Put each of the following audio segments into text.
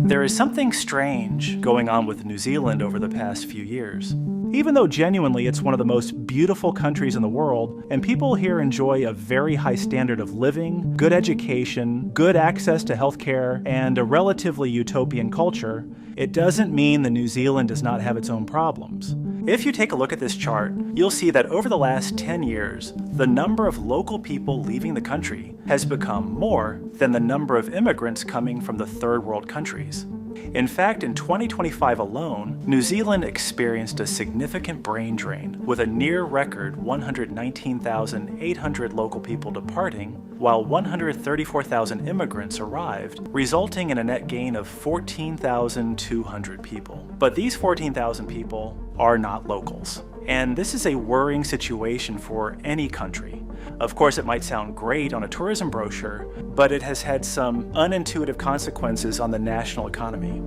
There is something strange going on with New Zealand over the past few years. Even though genuinely it's one of the most beautiful countries in the world, and people here enjoy a very high standard of living, good education, good access to healthcare, and a relatively utopian culture, it doesn't mean that New Zealand does not have its own problems. If you take a look at this chart, you'll see that over the last 10 years, the number of local people leaving the country has become more than the number of immigrants coming from the third world countries. In fact, in 2025 alone, New Zealand experienced a significant brain drain, with a near-record 119,800 local people departing, while 134,000 immigrants arrived, resulting in a net gain of 14,200 people. But these 14,000 people are not locals. And this is a worrying situation for any country. Of course, it might sound great on a tourism brochure, but it has had some unintuitive consequences on the national economy.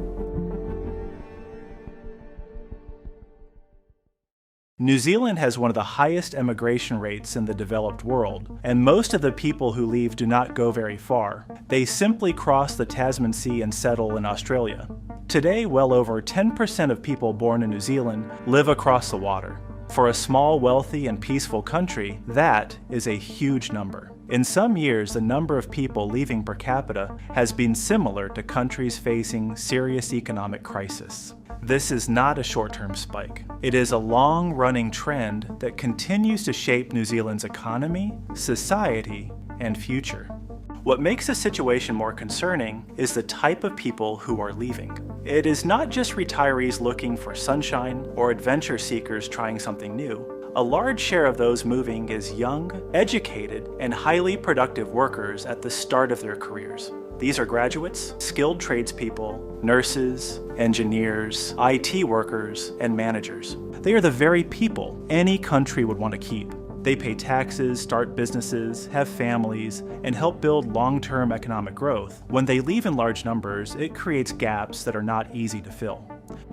New Zealand has one of the highest emigration rates in the developed world, and most of the people who leave do not go very far. They simply cross the Tasman Sea and settle in Australia. Today, well over 10% of people born in New Zealand live across the water. For a small, wealthy, and peaceful country, that is a huge number. In some years, the number of people leaving per capita has been similar to countries facing serious economic crisis. This is not a short-term spike. It is a long-running trend that continues to shape New Zealand's economy, society, and future. What makes the situation more concerning is the type of people who are leaving. It is not just retirees looking for sunshine or adventure seekers trying something new. A large share of those moving is young, educated, and highly productive workers at the start of their careers. These are graduates, skilled tradespeople, nurses, engineers, IT workers, and managers. They are the very people any country would want to keep. They pay taxes, start businesses, have families, and help build long-term economic growth. When they leave in large numbers, it creates gaps that are not easy to fill.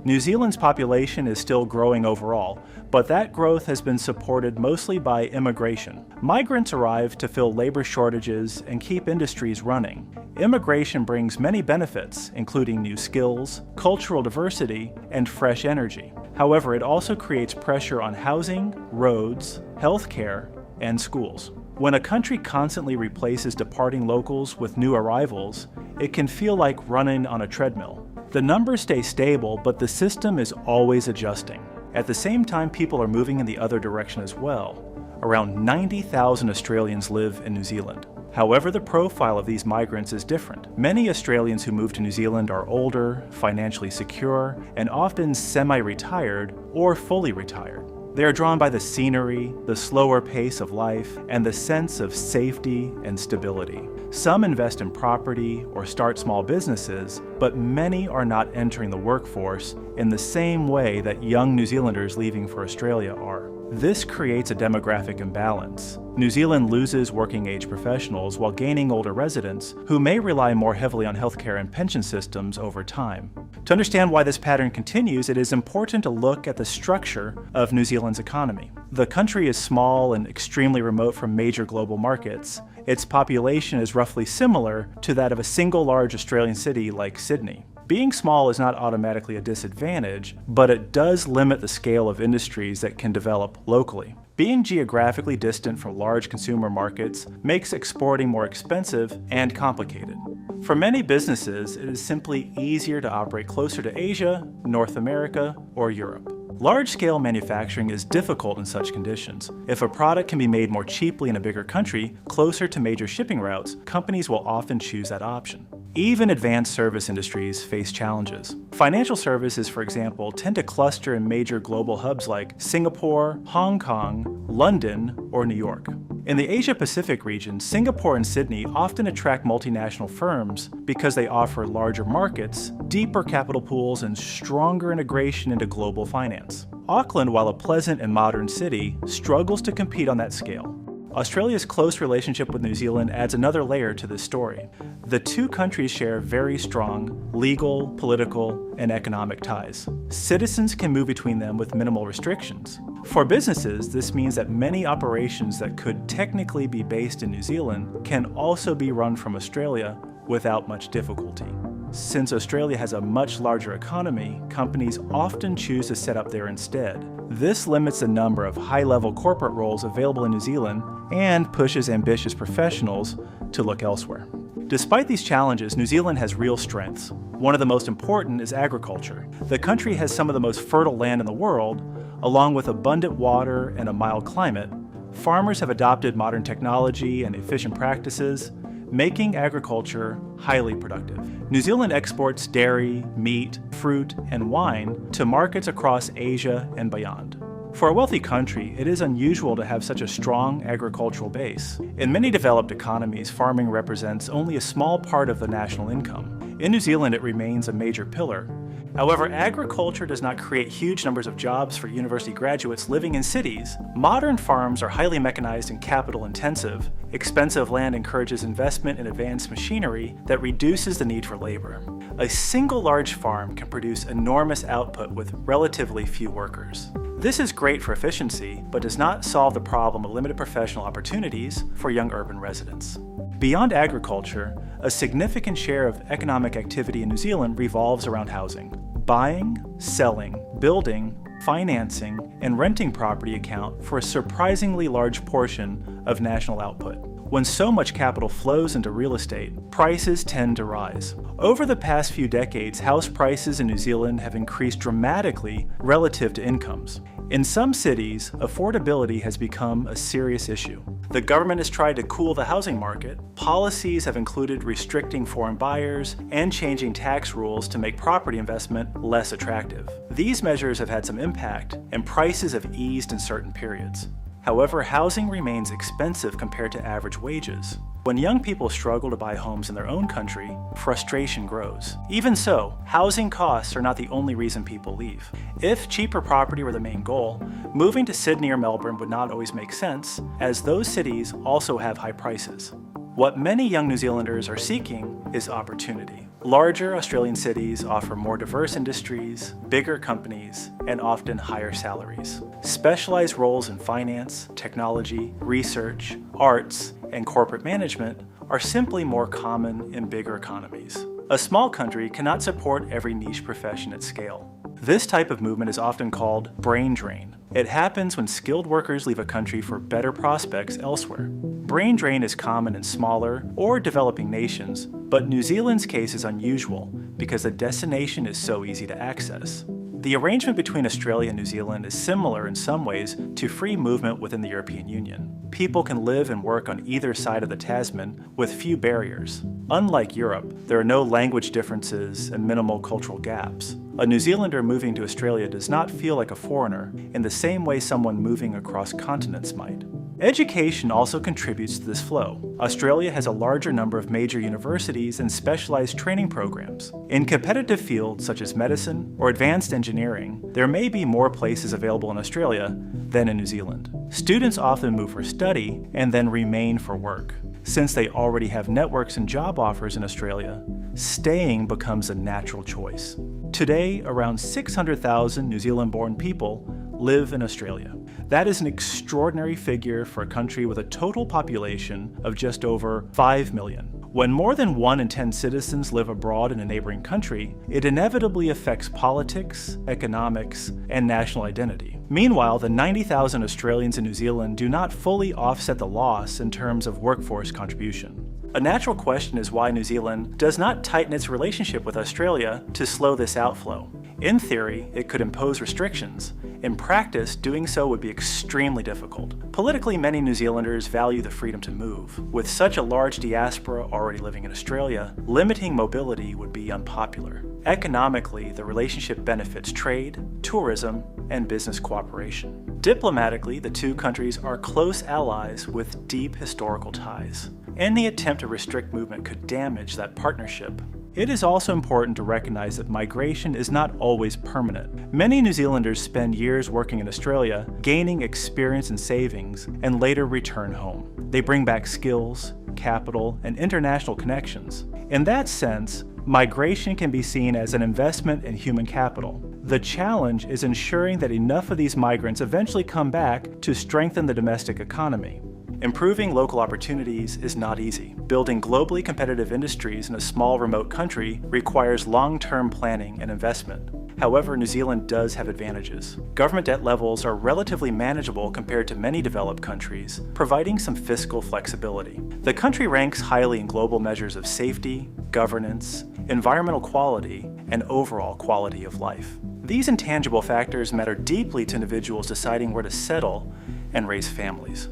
New Zealand's population is still growing overall, but that growth has been supported mostly by immigration. Migrants arrive to fill labor shortages and keep industries running. Immigration brings many benefits, including new skills, cultural diversity, and fresh energy. However, it also creates pressure on housing, roads, healthcare, and schools. When a country constantly replaces departing locals with new arrivals, it can feel like running on a treadmill. The numbers stay stable, but the system is always adjusting. At the same time, people are moving in the other direction as well. Around 90,000 Australians live in New Zealand. However, the profile of these migrants is different. Many Australians who move to New Zealand are older, financially secure, and often semi-retired or fully retired. They are drawn by the scenery, the slower pace of life, and the sense of safety and stability. Some invest in property or start small businesses, but many are not entering the workforce in the same way that young New Zealanders leaving for Australia are. This creates a demographic imbalance. New Zealand loses working-age professionals while gaining older residents who may rely more heavily on healthcare and pension systems over time. To understand why this pattern continues, it is important to look at the structure of New Zealand's economy. The country is small and extremely remote from major global markets. Its population is roughly similar to that of a single large Australian city like Sydney. Being small is not automatically a disadvantage, but it does limit the scale of industries that can develop locally. Being geographically distant from large consumer markets makes exporting more expensive and complicated. For many businesses, it is simply easier to operate closer to Asia, North America, or Europe. Large-scale manufacturing is difficult in such conditions. If a product can be made more cheaply in a bigger country, closer to major shipping routes, companies will often choose that option. Even advanced service industries face challenges. Financial services, for example, tend to cluster in major global hubs like Singapore, Hong Kong, London, or New York. In the Asia-Pacific region, Singapore and Sydney often attract multinational firms because they offer larger markets, deeper capital pools, and stronger integration into global finance. Auckland, while a pleasant and modern city, struggles to compete on that scale. Australia's close relationship with New Zealand adds another layer to this story. The two countries share very strong legal, political, and economic ties. Citizens can move between them with minimal restrictions. For businesses, this means that many operations that could technically be based in New Zealand can also be run from Australia without much difficulty. Since Australia has a much larger economy, companies often choose to set up there instead. This limits the number of high-level corporate roles available in New Zealand and pushes ambitious professionals to look elsewhere. Despite these challenges, New Zealand has real strengths. One of the most important is agriculture. The country has some of the most fertile land in the world, along with abundant water and a mild climate. Farmers have adopted modern technology and efficient practices, making agriculture highly productive. New Zealand exports dairy, meat, fruit, and wine to markets across Asia and beyond. For a wealthy country, it is unusual to have such a strong agricultural base. In many developed economies, farming represents only a small part of the national income. In New Zealand, it remains a major pillar. However, agriculture does not create huge numbers of jobs for university graduates living in cities. Modern farms are highly mechanized and capital intensive. Expensive land encourages investment in advanced machinery that reduces the need for labor. A single large farm can produce enormous output with relatively few workers. This is great for efficiency, but does not solve the problem of limited professional opportunities for young urban residents. Beyond agriculture, a significant share of economic activity in New Zealand revolves around housing. Buying, selling, building, financing, and renting property account for a surprisingly large portion of national output. When so much capital flows into real estate, prices tend to rise. Over the past few decades, house prices in New Zealand have increased dramatically relative to incomes. In some cities, affordability has become a serious issue. The government has tried to cool the housing market. Policies have included restricting foreign buyers and changing tax rules to make property investment less attractive. These measures have had some impact, and prices have eased in certain periods. However, housing remains expensive compared to average wages. When young people struggle to buy homes in their own country, frustration grows. Even so, housing costs are not the only reason people leave. If cheaper property were the main goal, moving to Sydney or Melbourne would not always make sense, as those cities also have high prices. What many young New Zealanders are seeking is opportunity. Larger Australian cities offer more diverse industries, bigger companies, and often higher salaries. Specialized roles in finance, technology, research, arts, and corporate management are simply more common in bigger economies. A small country cannot support every niche profession at scale. This type of movement is often called brain drain. It happens when skilled workers leave a country for better prospects elsewhere. Brain drain is common in smaller or developing nations, but New Zealand's case is unusual because the destination is so easy to access. The arrangement between Australia and New Zealand is similar in some ways to free movement within the European Union. People can live and work on either side of the Tasman with few barriers. Unlike Europe, there are no language differences and minimal cultural gaps. A New Zealander moving to Australia does not feel like a foreigner in the same way someone moving across continents might. Education also contributes to this flow. Australia has a larger number of major universities and specialized training programs. In competitive fields such as medicine or advanced engineering, there may be more places available in Australia than in New Zealand. Students often move for study and then remain for work. Since they already have networks and job offers in Australia, staying becomes a natural choice. Today, around 600,000 New Zealand-born people live in Australia. That is an extraordinary figure for a country with a total population of just over 5 million. When more than 1 in 10 citizens live abroad in a neighboring country, it inevitably affects politics, economics, and national identity. Meanwhile, the 90,000 Australians in New Zealand do not fully offset the loss in terms of workforce contribution. A natural question is why New Zealand does not tighten its relationship with Australia to slow this outflow. In theory, it could impose restrictions. In practice, doing so would be extremely difficult. Politically, many New Zealanders value the freedom to move. With such a large diaspora already living in Australia, limiting mobility would be unpopular. Economically, the relationship benefits trade, tourism, and business cooperation. Diplomatically, the two countries are close allies with deep historical ties. Any attempt to restrict movement could damage that partnership. It is also important to recognize that migration is not always permanent. Many New Zealanders spend years working in Australia, gaining experience and savings, and later return home. They bring back skills, capital, and international connections. In that sense, migration can be seen as an investment in human capital. The challenge is ensuring that enough of these migrants eventually come back to strengthen the domestic economy. Improving local opportunities is not easy. Building globally competitive industries in a small remote country requires long-term planning and investment. However, New Zealand does have advantages. Government debt levels are relatively manageable compared to many developed countries, providing some fiscal flexibility. The country ranks highly in global measures of safety, governance, environmental quality, and overall quality of life. These intangible factors matter deeply to individuals deciding where to settle and raise families.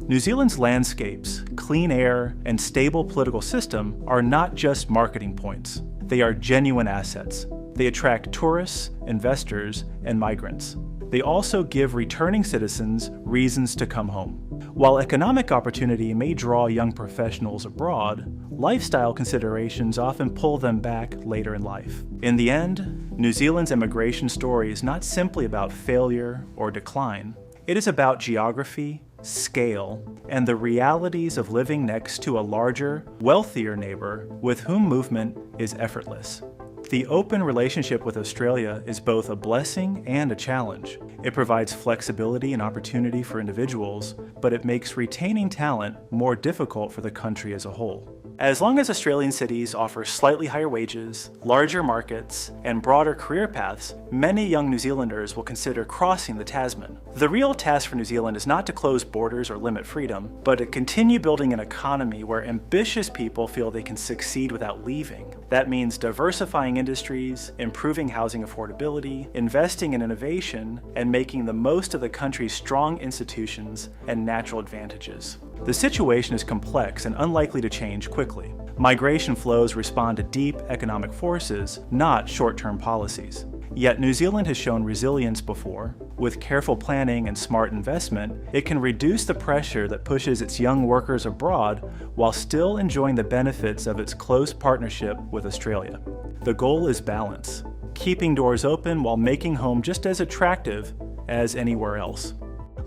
New Zealand's landscapes, clean air, and stable political system are not just marketing points. They are genuine assets. They attract tourists, investors, and migrants. They also give returning citizens reasons to come home. While economic opportunity may draw young professionals abroad, lifestyle considerations often pull them back later in life. In the end, New Zealand's immigration story is not simply about failure or decline. It is about geography, scale, and the realities of living next to a larger, wealthier neighbor with whom movement is effortless. The open relationship with Australia is both a blessing and a challenge. It provides flexibility and opportunity for individuals, but it makes retaining talent more difficult for the country as a whole. As long as Australian cities offer slightly higher wages, larger markets, and broader career paths, many young New Zealanders will consider crossing the Tasman. The real task for New Zealand is not to close borders or limit freedom, but to continue building an economy where ambitious people feel they can succeed without leaving. That means diversifying industries, improving housing affordability, investing in innovation, and making the most of the country's strong institutions and natural advantages. The situation is complex and unlikely to change quickly. Migration flows respond to deep economic forces, not short-term policies. Yet New Zealand has shown resilience before. With careful planning and smart investment, it can reduce the pressure that pushes its young workers abroad while still enjoying the benefits of its close partnership with Australia. The goal is balance, keeping doors open while making home just as attractive as anywhere else.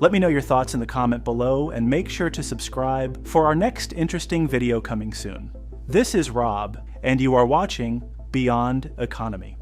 Let me know your thoughts in the comment below and make sure to subscribe for our next interesting video coming soon. This is Rob, and you are watching Beyond Economy.